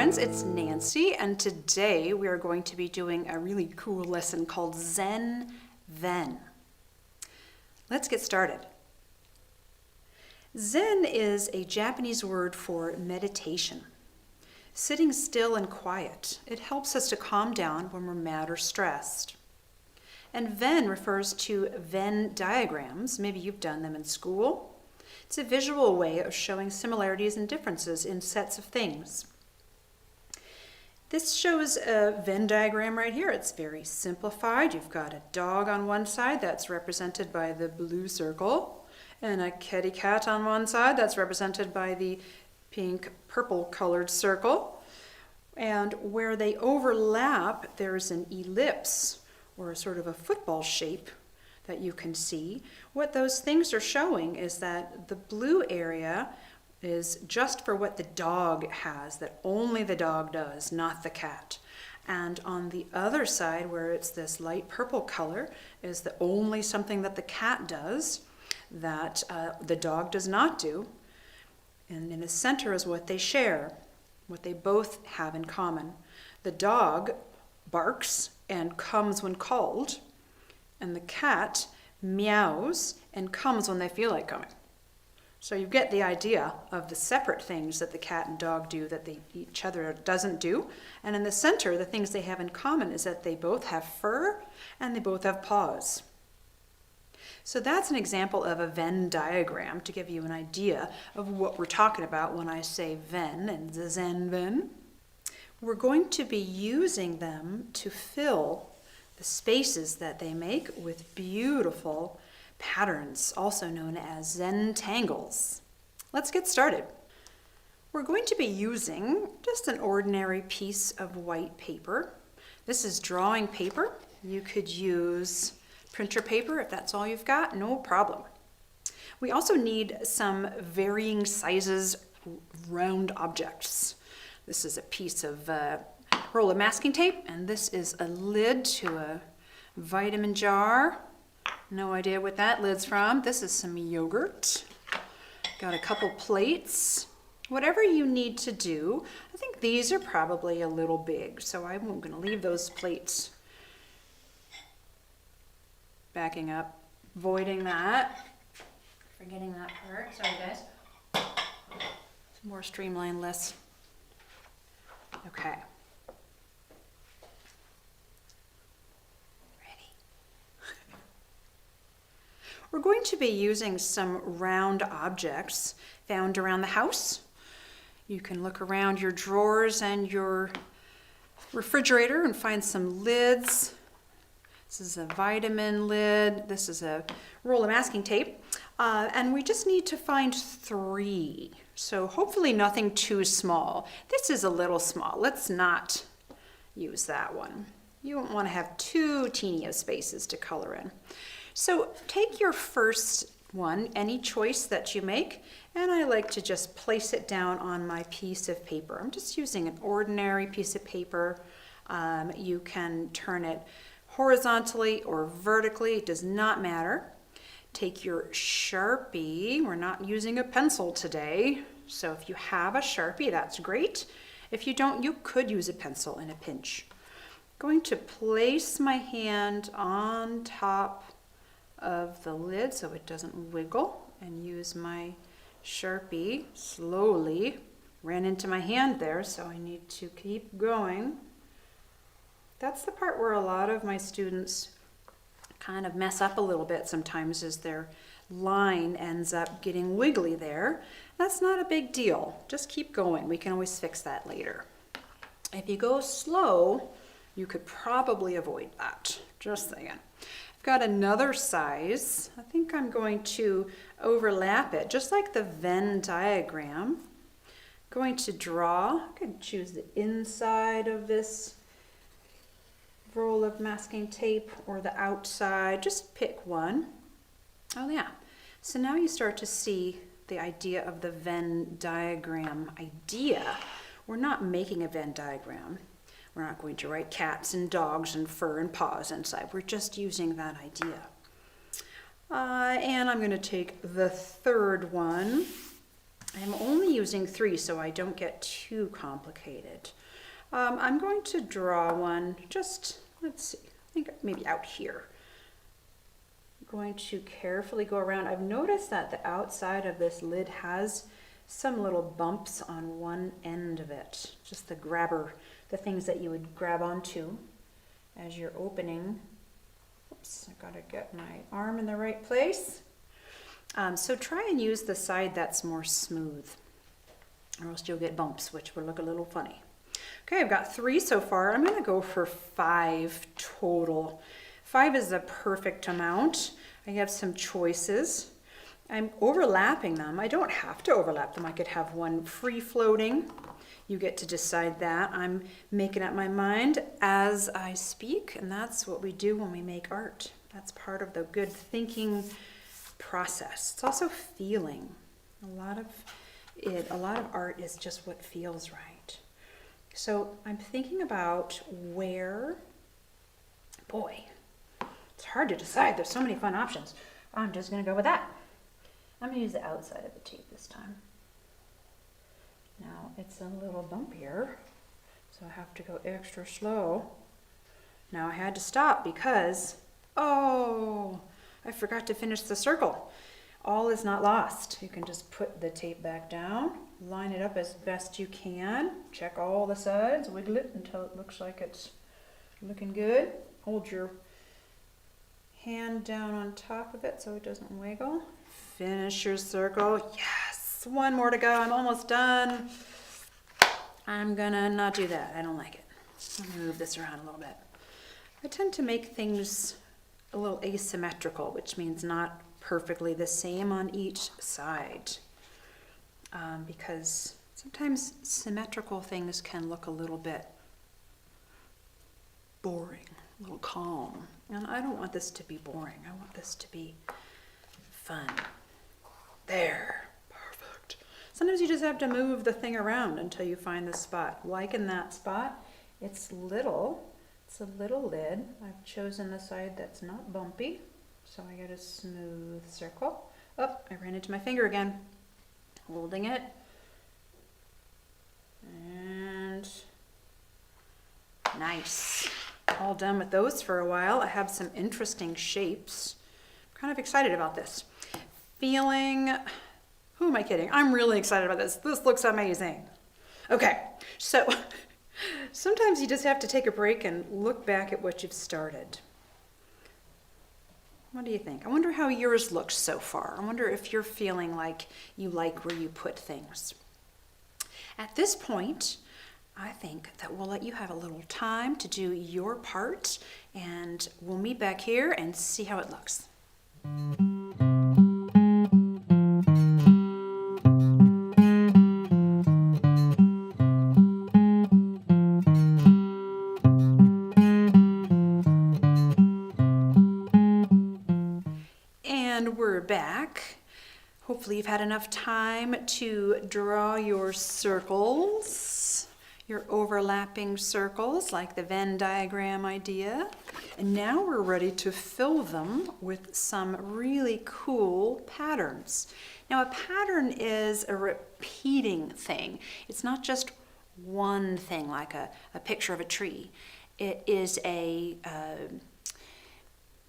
friends, it's Nancy, and today we are going to be doing a really cool lesson called Zen Venn. Let's get started. Zen is a Japanese word for meditation, sitting still and quiet. It helps us to calm down when we're mad or stressed. And Venn refers to Venn diagrams. Maybe you've done them in school. It's a visual way of showing similarities and differences in sets of things. This shows a Venn diagram right here. It's very simplified. You've got a dog on one side that's represented by the blue circle, and a kitty cat on one side that's represented by the pink purple colored circle. And where they overlap, there's an ellipse or a sort of a football shape that you can see. What those things are showing is that the blue area is just for what the dog has, that only the dog does, not the cat. And on the other side, where it's this light purple color, is the only something that the cat does that the dog does not do. And in the center is what they share, what they both have in common. The dog barks and comes when called, and the cat meows and comes when they feel like coming. So you get the idea of the separate things that the cat and dog do that each other doesn't do. And in the center, the things they have in common is that they both have fur and they both have paws. So that's an example of a Venn diagram to give you an idea of what we're talking about when I say Venn and the Zen Venn. We're going to be using them to fill the spaces that they make with beautiful patterns, also known as Zen tangles. Let's get started. We're going to be using just an ordinary piece of white paper. This is drawing paper. You could use printer paper if that's all you've got, no problem. We also need some varying sizes round objects. This is a piece of roll of masking tape, and this is a lid to a vitamin jar. No idea what that lid's from. This is some yogurt. Got a couple plates. Whatever you need to do. I think these are probably a little big, so I'm going to leave those plates. Backing up, avoiding that. Forgetting that part. Sorry, guys. Some more streamline, less. Okay. We're going to be using some round objects found around the house. You can look around your drawers and your refrigerator and find some lids. This is a vitamin lid. This is a roll of masking tape. And we just need to find 3. So hopefully nothing too small. This is a little small. Let's not use that one. You don't want to have too teeny of spaces to color in. So take your first one, any choice that you make, and I like to just place it down on my piece of paper. I'm just using an ordinary piece of paper. You can turn it horizontally or vertically, it does not matter. Take your Sharpie. We're not using a pencil today, so if you have a Sharpie, that's great. If you don't, you could use a pencil in a pinch. I'm going to place my hand on top of the lid so it doesn't wiggle, and use my Sharpie slowly. Ran into my hand there, so I need to keep going. That's the part where a lot of my students kind of mess up a little bit sometimes, is their line ends up getting wiggly there. That's not a big deal. Just keep going. We can always fix that later. If you go slow, you could probably avoid that. Just saying. Got another size. I think I'm going to overlap it, just like the Venn diagram. I'm going to draw. I could choose the inside of this roll of masking tape or the outside. Just pick one. Oh yeah. So now you start to see the idea of the Venn diagram idea. We're not making a Venn diagram. We're not going to write cats and dogs and fur and paws inside. We're just using that idea. And I'm going to take the third one. I'm only using 3 so I don't get too complicated. I'm going to draw one just, let's see, I think maybe out here. I'm going to carefully go around. I've noticed that the outside of this lid has some little bumps on one end of it. Just the grabber, the things that you would grab onto as you're opening. Oops, I gotta get my arm in the right place. So try and use the side that's more smooth, or else you'll get bumps, which will look a little funny. Okay, I've got 3 so far. I'm gonna go for 5 total. 5 is the perfect amount. I have some choices. I'm overlapping them. I don't have to overlap them. I could have one free floating. You get to decide that. I'm making up my mind as I speak, and that's what we do when we make art. That's part of the good thinking process. It's also feeling. A lot of art is just what feels right. So I'm thinking about where, boy, it's hard to decide. There's so many fun options. I'm just gonna go with that. I'm gonna use the outside of the tape this time. Now it's a little bumpier, so I have to go extra slow. Now I had to stop because, oh, I forgot to finish the circle. All is not lost. You can just put the tape back down, line it up as best you can, check all the sides, wiggle it until it looks like it's looking good. Hold your hand down on top of it so it doesn't wiggle. Finish your circle. Yes, one more to go. I'm almost done. I'm gonna not do that. I don't like it. Let me move this around a little bit. I tend to make things a little asymmetrical, which means not perfectly the same on each side, because sometimes symmetrical things can look a little bit boring, a little calm, and I don't want this to be boring. I want this to be fun. There, perfect. Sometimes you just have to move the thing around until you find the spot. Like in that spot, it's a little lid. I've chosen the side that's not bumpy, so I get a smooth circle. Oh, I ran into my finger again. Holding it. And nice. All done with those for a while. I have some interesting shapes. I'm kind of excited about this. Feeling, who am I kidding? I'm really excited about this. This looks amazing. Okay, so sometimes you just have to take a break and look back at what you've started. What do you think? I wonder how yours looks so far. I wonder if you're feeling like you like where you put things. At this point, I think that we'll let you have a little time to do your part, and we'll meet back here and see how it looks. And we're back. Hopefully you've had enough time to draw your circles, your overlapping circles, like the Venn diagram idea. And now we're ready to fill them with some really cool patterns. Now a pattern is a repeating thing. It's not just one thing, like a picture of a tree. It is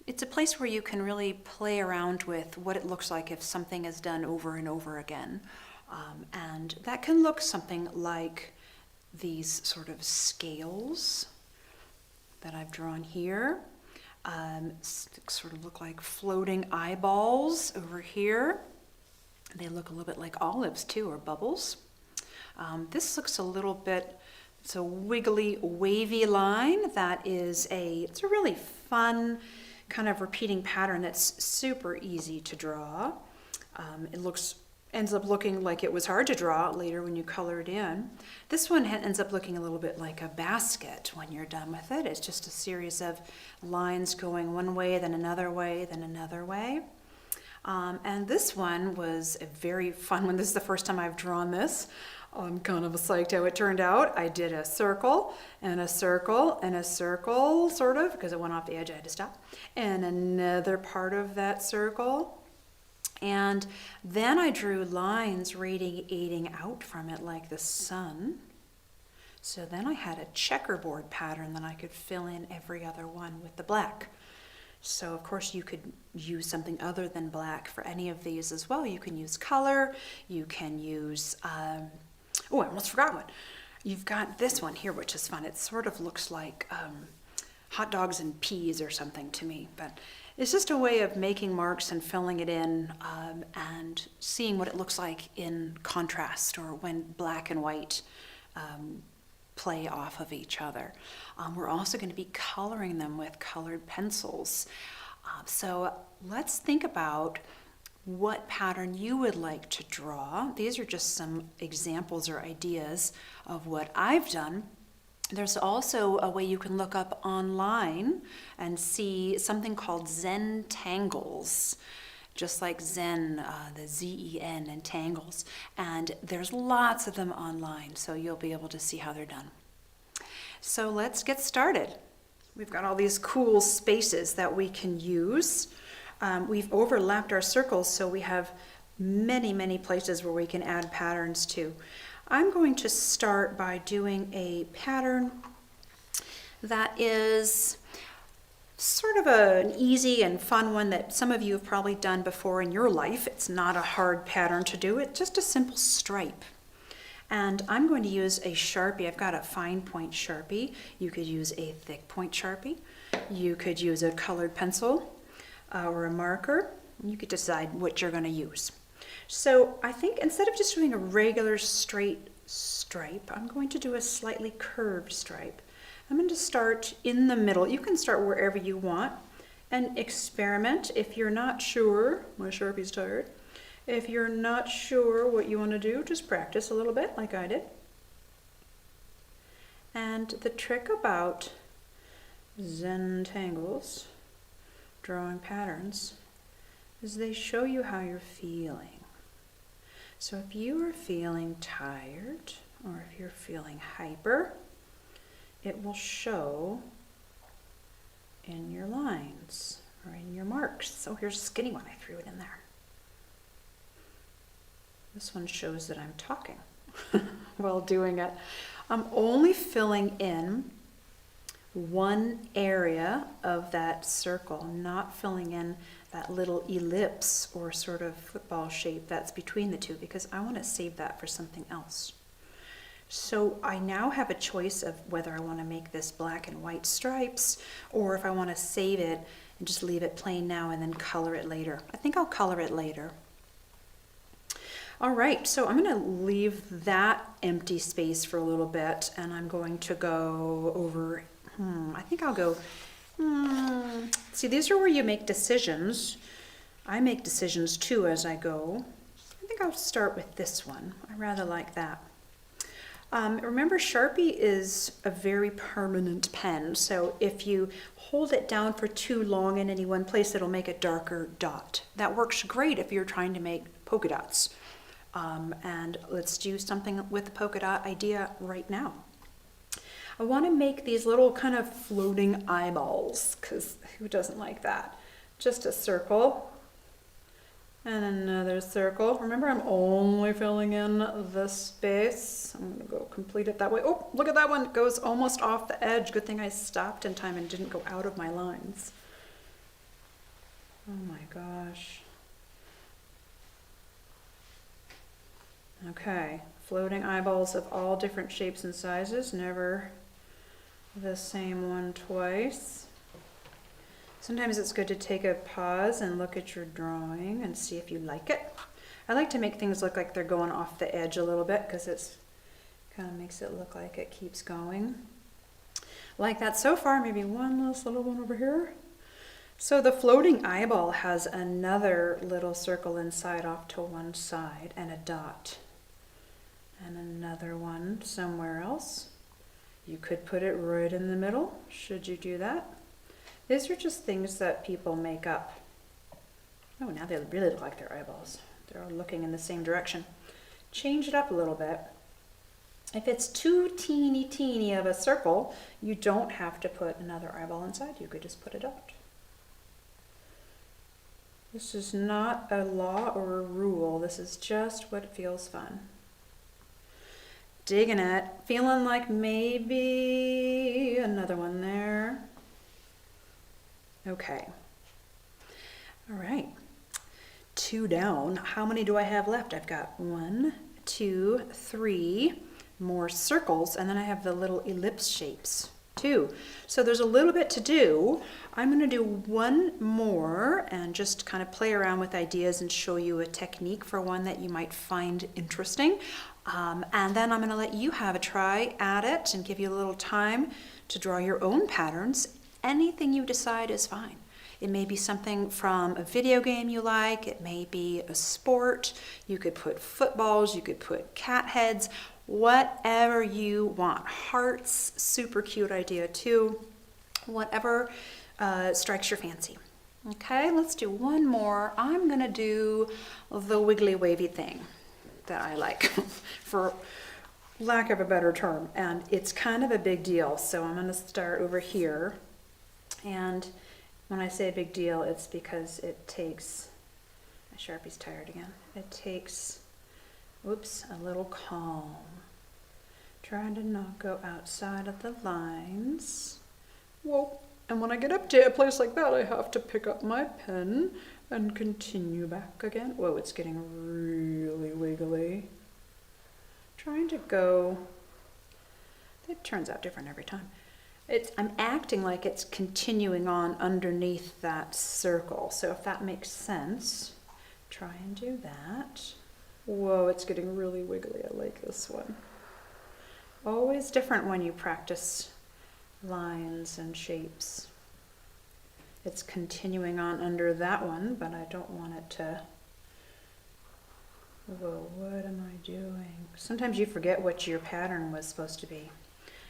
it's a place where you can really play around with what it looks like if something is done over and over again. And that can look something like these sort of scales that I've drawn here. Sort of look like floating eyeballs over here. They look a little bit like olives too, or bubbles. This looks a little bit, it's a wiggly, wavy line that it's a really fun kind of repeating pattern that's super easy to draw. Ends up looking like it was hard to draw later when you color it in. This one ends up looking a little bit like a basket when you're done with it. It's just a series of lines going one way, then another way, then another way. And this one was a very fun one. This is the first time I've drawn this. I'm kind of psyched how it turned out. I did a circle and a circle and a circle, sort of, because it went off the edge, I had to stop. And another part of that circle. And then I drew lines radiating out from it like the sun. So then I had a checkerboard pattern that I could fill in every other one with the black. So of course you could use something other than black for any of these as well. You can use color, you can use, oh, I almost forgot one. You've got this one here, which is fun. It sort of looks like hot dogs and peas or something to me, but it's just a way of making marks and filling it in and seeing what it looks like in contrast or when black and white play off of each other. We're also going to be coloring them with colored pencils. So let's think about what pattern you would like to draw. These are just some examples or ideas of what I've done. There's also a way you can look up online and see something called Zentangles, just like Zen, the Z-E-N and tangles. And there's lots of them online, so you'll be able to see how they're done. So let's get started. We've got all these cool spaces that we can use. We've overlapped our circles, so we have many, many places where we can add patterns to. I'm going to start by doing a pattern that is sort of an easy and fun one that some of you have probably done before in your life. It's not a hard pattern to do, it's just a simple stripe. And I'm going to use a Sharpie. I've got a fine point Sharpie. You could use a thick point Sharpie. You could use a colored pencil or a marker. You could decide what you're going to use. So I think instead of just doing a regular straight stripe, I'm going to do a slightly curved stripe. I'm going to start in the middle. You can start wherever you want and experiment. If you're not sure, my Sharpie's tired. If you're not sure what you want to do, just practice a little bit like I did. And the trick about Zentangles, drawing patterns, is they show you how you're feeling. So if you are feeling tired or if you're feeling hyper, it will show in your lines or in your marks. So here's a skinny one, I threw it in there. This one shows that I'm talking while doing it. I'm only filling in one area of that circle, not filling in that little ellipse or sort of football shape that's between the two, because I want to save that for something else. So I now have a choice of whether I want to make this black and white stripes or if I want to save it and just leave it plain now and then color it later. I think I'll color it later. All right, so I'm going to leave that empty space for a little bit, and I'm going to go over, I think I'll go, see, these are where you make decisions. I make decisions too as I go. I think I'll start with this one. I rather like that. Remember, Sharpie is a very permanent pen, so if you hold it down for too long in any one place, it'll make a darker dot. That works great if you're trying to make polka dots. And let's do something with the polka dot idea right now. I want to make these little kind of floating eyeballs, because who doesn't like that? Just a circle and another circle. Remember, I'm only filling in this space. I'm going to go complete it that way. Oh, look at that one. It goes almost off the edge. Good thing I stopped in time and didn't go out of my lines. Oh my gosh. Okay, floating eyeballs of all different shapes and sizes, never the same one twice. Sometimes it's good to take a pause and look at your drawing and see if you like it. I like to make things look like they're going off the edge a little bit because it's kind of makes it look like it keeps going. Like that so far, maybe one last little one over here. So the floating eyeball has another little circle inside off to one side and a dot. And another one somewhere else. You could put it right in the middle, should you do that. These are just things that people make up. Oh, now they really look like their eyeballs. They're all looking in the same direction. Change it up a little bit. If it's too teeny of a circle, you don't have to put another eyeball inside. You could just put a dot. This is not a law or a rule. This is just what feels fun. Digging it. Feeling like maybe another one there. Okay. All right. 2 down. How many do I have left? I've got 1, 2, 3 more circles, and then I have the little ellipse shapes too. So there's a little bit to do. I'm going to do one more and just kind of play around with ideas and show you a technique for one that you might find interesting. And then I'm going to let you have a try at it and give you a little time to draw your own patterns. Anything you decide is fine. It may be something from a video game you like. It may be a sport. You could put footballs. You could put cat heads. Whatever you want. Hearts, super cute idea too. Whatever strikes your fancy. Okay, let's do one more. I'm gonna do the wiggly wavy thing that I like, for lack of a better term. And it's kind of a big deal. So I'm gonna start over here. And when I say big deal, it's because it takes, my Sharpie's tired again. It takes, whoops, a little calm. Trying to not go outside of the lines. Whoa, and when I get up to a place like that, I have to pick up my pen and continue back again. Whoa, it's getting really wiggly. Trying to go, it turns out different every time. I'm acting like it's continuing on underneath that circle. So if that makes sense, try and do that. Whoa, it's getting really wiggly. I like this one. Always different when you practice lines and shapes. It's continuing on under that one, but I don't want it to, whoa, what am I doing? Sometimes you forget what your pattern was supposed to be,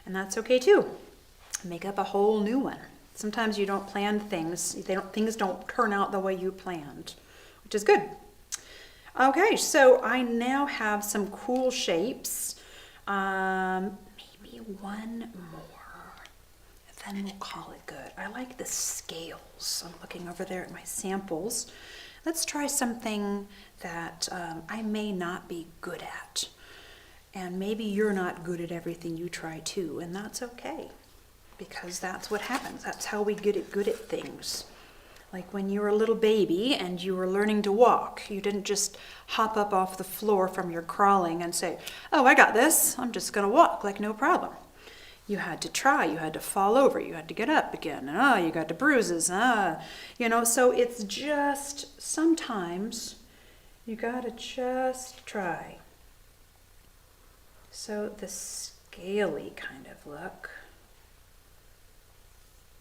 and that's okay too. Make up a whole new one. Sometimes you don't plan things, things don't turn out the way you planned, which is good. Okay, so I now have some cool shapes. Maybe one more, then we'll call it good. I like the scales. I'm looking over there at my samples. Let's try something that I may not be good at. And maybe you're not good at everything you try too, and that's okay. Because that's what happens. That's how we get good at things. Like when you were a little baby and you were learning to walk, you didn't just hop up off the floor from your crawling and say, oh, I got this. I'm just going to walk like no problem. You had to try. You had to fall over. You had to get up again. And you got the bruises. So it's just sometimes you got to just try. So the scaly kind of look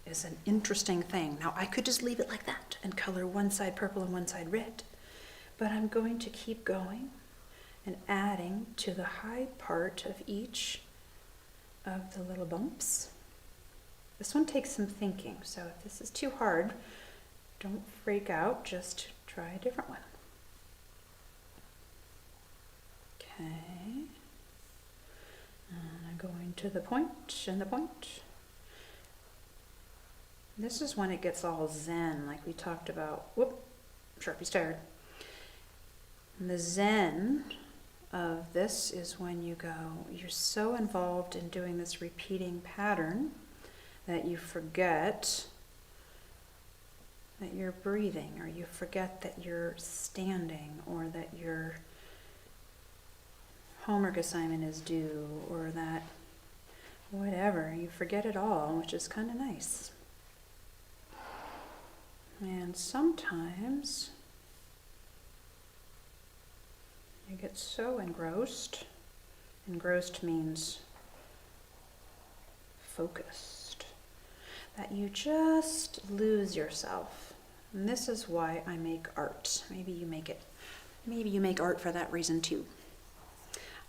is an interesting thing. Now I could just leave it like that and color one side purple and one side red, but I'm going to keep going and adding to the high part of each of the little bumps. This one takes some thinking, so if this is too hard, don't freak out, just try a different one. Okay, and I'm going to the point and the point. This is when it gets all zen, like we talked about. Whoop, Sharpie's tired. And the zen of this is when you're so involved in doing this repeating pattern that you forget that you're breathing, or you forget that you're standing, or that your homework assignment is due, or that whatever. You forget it all, which is kind of nice. And sometimes you get so engrossed. Engrossed means focused, that you just lose yourself. And this is why I make art. Maybe you make art for that reason too.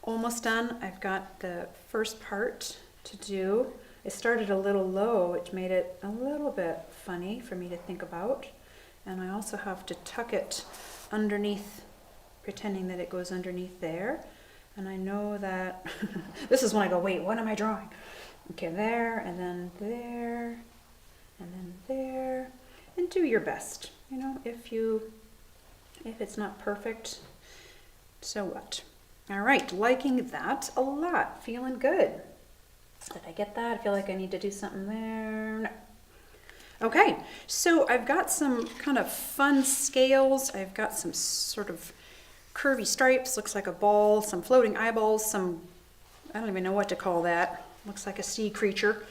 Almost done. I've got the first part to do. I started a little low, which made it a little bit funny for me to think about. And I also have to tuck it underneath, pretending that it goes underneath there. And I know that, this is when I go, wait, what am I drawing? Okay, there, and then there, and then there. And do your best. If you If it's not perfect, so what? All right, liking that a lot, feeling good. Did I get that? I feel like I need to do something there. No. Okay, so I've got some kind of fun scales. I've got some sort of curvy stripes, looks like a ball, some floating eyeballs, some, I don't even know what to call that. Looks like a sea creature.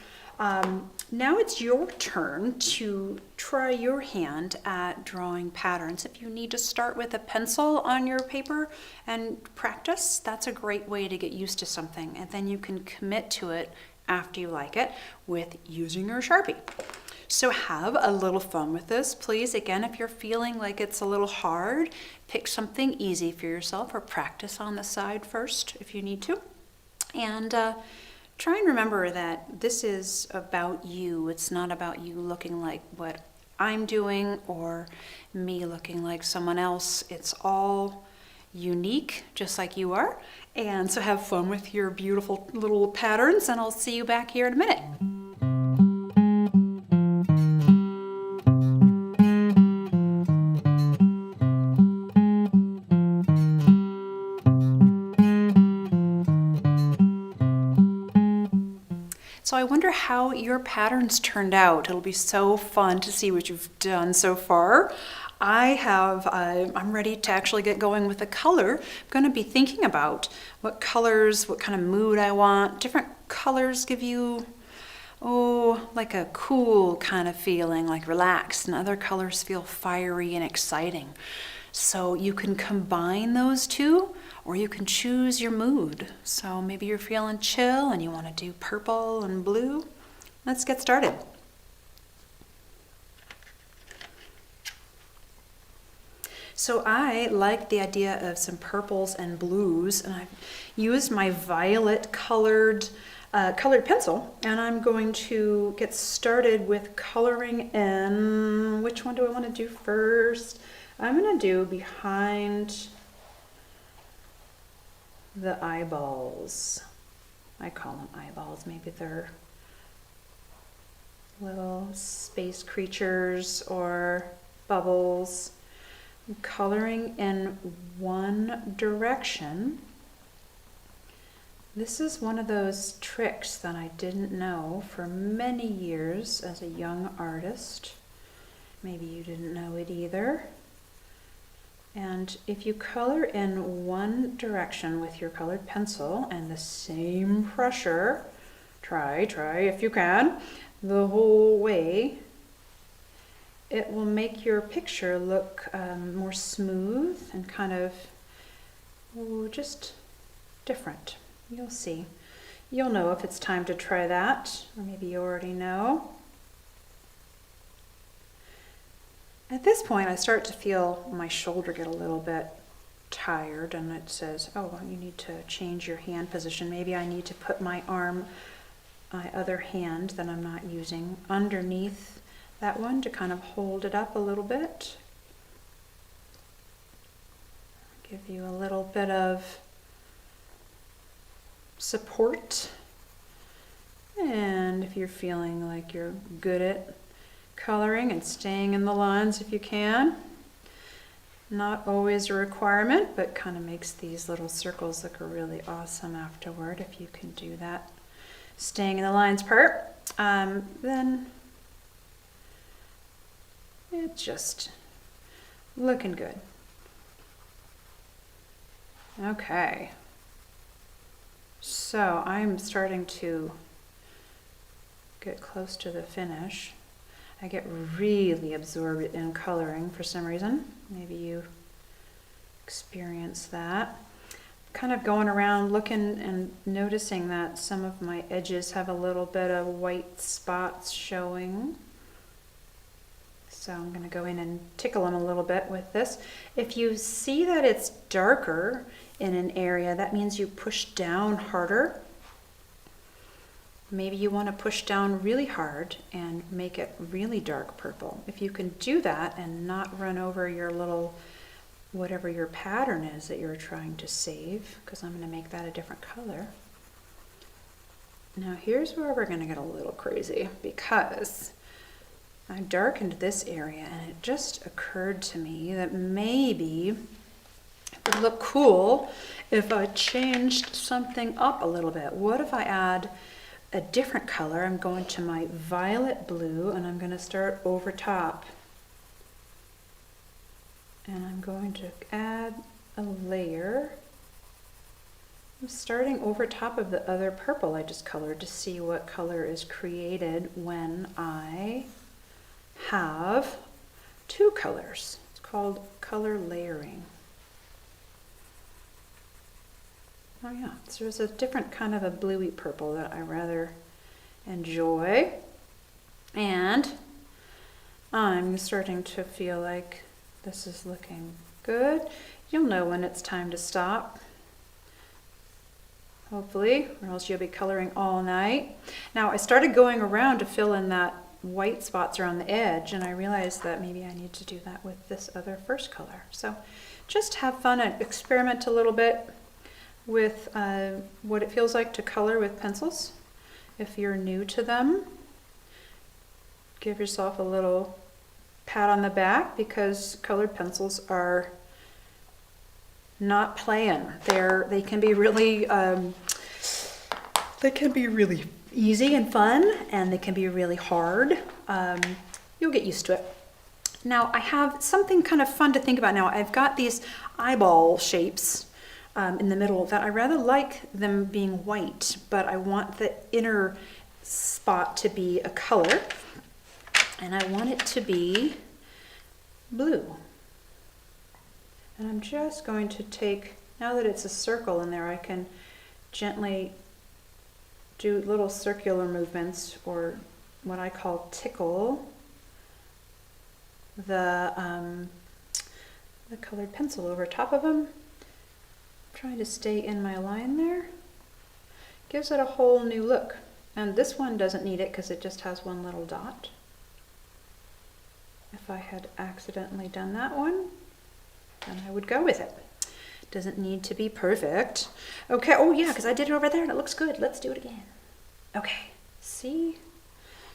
Now it's your turn to try your hand at drawing patterns. If you need to start with a pencil on your paper and practice, that's a great way to get used to something. And then you can commit to it after you like it with using your Sharpie. So have a little fun with this, please. Again, if you're feeling like it's a little hard, pick something easy for yourself or practice on the side first if you need to. And try and remember that this is about you. It's not about you looking like what I'm doing or me looking like someone else. It's all unique, just like you are. And so have fun with your beautiful little patterns, and I'll see you back here in a minute. So I wonder how your patterns turned out. It'll be so fun to see what you've done so far. I'm ready to actually get going with the color. I'm going to be thinking about what colors, what kind of mood I want. Different colors give you, like a cool kind of feeling, like relaxed, and other colors feel fiery and exciting. So you can combine those two, or you can choose your mood. So maybe you're feeling chill and you want to do purple and blue. Let's get started. So I like the idea of some purples and blues, and I've used my violet colored pencil, and I'm going to get started with coloring in, which one do I want to do first? I'm going to do behind the eyeballs. I call them eyeballs. Maybe they're little space creatures or bubbles. I'm coloring in one direction. This is one of those tricks that I didn't know for many years as a young artist. Maybe you didn't know it either. And if you color in one direction with your colored pencil and the same pressure, try if you can, the whole way, it will make your picture look more smooth and kind of just different. You'll see. You'll know if it's time to try that, or maybe you already know. At this point, I start to feel my shoulder get a little bit tired, and it says, oh, you need to change your hand position. Maybe I need to put my other hand that I'm not using underneath that one to kind of hold it up a little bit. Give you a little bit of support. And if you're feeling like you're good at coloring and staying in the lines if you can. Not always a requirement, but kind of makes these little circles look really awesome afterward if you can do that. Staying in the lines part, then it's just looking good. Okay, so I'm starting to get close to the finish. I get really absorbed in coloring for some reason. Maybe you experience that. Kind of going around looking and noticing that some of my edges have a little bit of white spots showing. So I'm going to go in and tickle them a little bit with this. If you see that it's darker in an area, that means you push down harder. Maybe you want to push down really hard and make it really dark purple. If you can do that and not run over your little, whatever your pattern is that you're trying to save, because I'm going to make that a different color. Now here's where we're going to get a little crazy, because I darkened this area, and it just occurred to me that maybe it would look cool if I changed something up a little bit. What if I add a different color? I'm going to my violet blue, and I'm going to start over top. And I'm going to add a layer. I'm starting over top of the other purple I just colored to see what color is created when I have two colors. It's called color layering. Oh yeah, so there's a different kind of a bluey purple that I rather enjoy. And I'm starting to feel like this is looking good. You'll know when it's time to stop, hopefully, or else you'll be coloring all night. Now I started going around to fill in that white spots around the edge, and I realized that maybe I need to do that with this other first color. So just have fun and experiment a little bit with what it feels like to color with pencils. If you're new to them, give yourself a little pat on the back, because colored pencils are not playing. They can be really easy and fun, and they can be really hard. You'll get used to it. Now I have something kind of fun to think about now. I've got these eyeball shapes in the middle that I rather like them being white, but I want the inner spot to be a color, and I want it to be blue. And I'm just going to take, now that it's a circle in there, I can gently do little circular movements, or what I call tickle the colored pencil over top of them. Trying to stay in my line there. Gives it a whole new look. And this one doesn't need it because it just has one little dot. If I had accidentally done that one, then I would go with it. Doesn't need to be perfect. Okay, oh yeah, because I did it over there and it looks good. Let's do it again. Okay, see?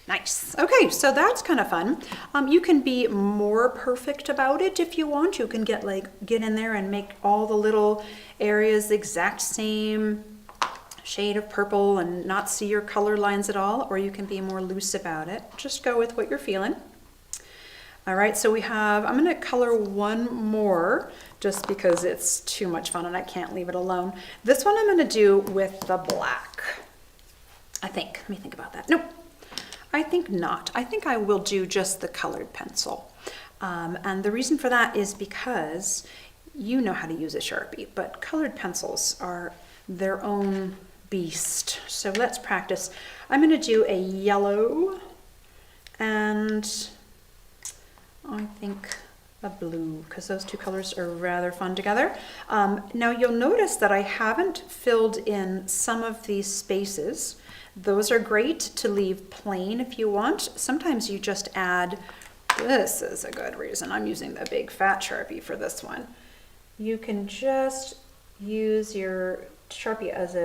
Nice. Okay, so that's kind of fun. You can be more perfect about it if you want. You can get in there and make all the little areas the exact same shade of purple and not see your color lines at all, or you can be more loose about it. Just go with what you're feeling. All right, so I'm going to color one more just because it's too much fun and I can't leave it alone. This one I'm going to do with the black, I think. Let me think about that. Nope. I think not. I think I will do just the colored pencil. And the reason for that is because you know how to use a Sharpie, but colored pencils are their own beast. So let's practice. I'm going to do a yellow and I think a blue, because those two colors are rather fun together. Now you'll notice that I haven't filled in some of these spaces. Those are great to leave plain if you want. Sometimes you just add, this is a good reason. I'm using the big fat Sharpie for this one. You can just use your Sharpie as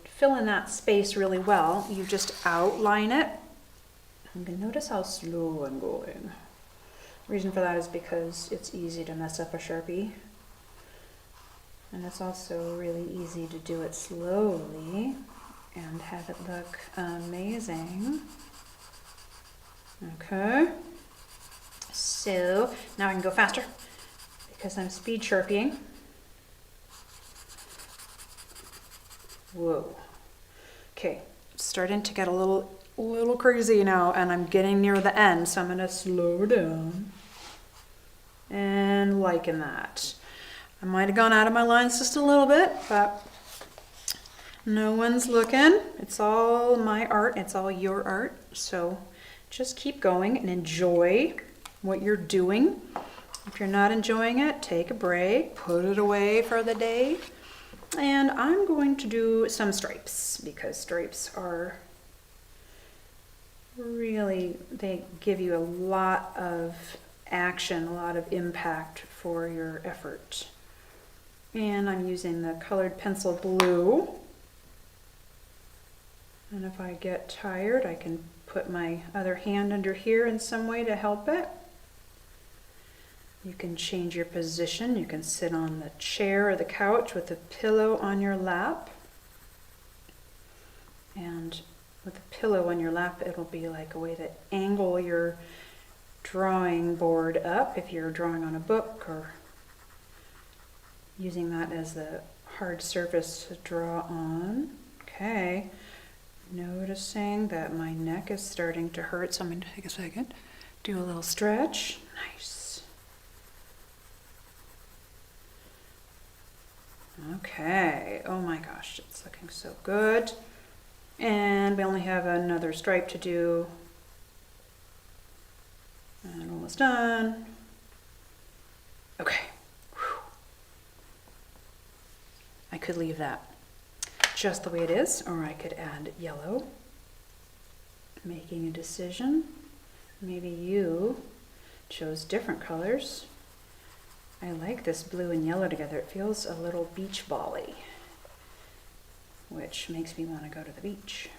fill in that space really well. You just outline it. You can notice how slow I'm going. The reason for that is because it's easy to mess up a Sharpie. And it's also really easy to do it slowly and have it look amazing. Okay, so now I can go faster because I'm speed Sharpieing. Whoa. Okay, it's starting to get a little crazy now, and I'm getting near the end, so I'm gonna slow down. And liking that. I might have gone out of my lines just a little bit, but no one's looking. It's all my art. It's all your art. So just keep going and enjoy what you're doing. If you're not enjoying it, take a break, put it away for the day. And I'm going to do some stripes because stripes are really, they give you a lot of action, a lot of impact for your effort. And I'm using the colored pencil blue. And if I get tired, I can put my other hand under here in some way to help it. You can change your position. You can sit on the chair or the couch with a pillow on your lap. And with a pillow on your lap, it'll be like a way to angle your drawing board up if you're drawing on a book or using that as a hard surface to draw on. Okay, noticing that my neck is starting to hurt, so I'm going to take a second, do a little stretch. Nice. Okay, oh my gosh, it's looking so good. And we only have another stripe to do. And almost done. Okay. Whew. I could leave that just the way it is, or I could add yellow. Making a decision. Maybe you chose different colors. I like this blue and yellow together. It feels a little beach ball-y, which makes me want to go to the beach.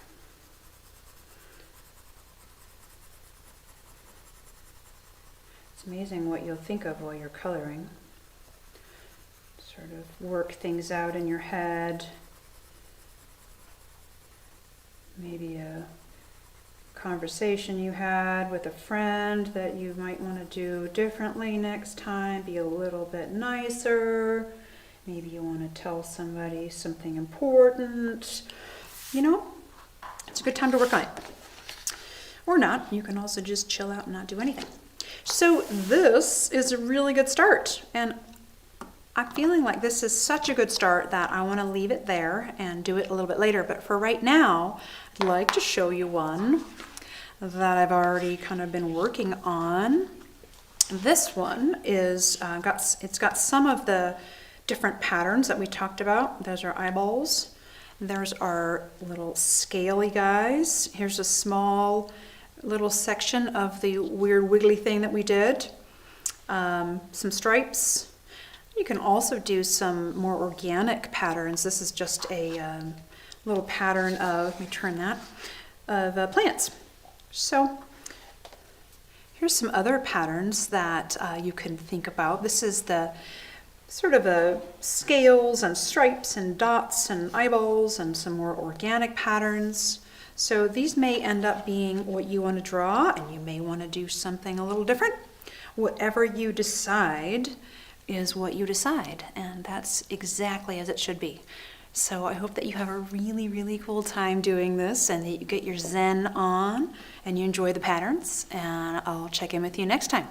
It's amazing what you'll think of while you're coloring. Sort of work things out in your head. Maybe a conversation you had with a friend that you might want to do differently next time, be a little bit nicer. Maybe you want to tell somebody something important. You know, it's a good time to work on it. Or not. You can also just chill out and not do anything. So this is a really good start. And I'm feeling like this is such a good start that I want to leave it there and do it a little bit later. But for right now, I'd like to show you one that I've already kind of been working on. This one is it's got some of the different patterns that we talked about. Those are eyeballs. There's our little scaly guys. Here's a small little section of the weird wiggly thing that we did. Some stripes. You can also do some more organic patterns. This is just a little pattern of, let me turn that, of plants. So here's some other patterns that you can think about. This is the sort of a scales and stripes and dots and eyeballs and some more organic patterns. So these may end up being what you want to draw, and you may want to do something a little different. Whatever you decide is what you decide, and that's exactly as it should be. So I hope that you have a really, really cool time doing this and that you get your Zen on and you enjoy the patterns, and I'll check in with you next time.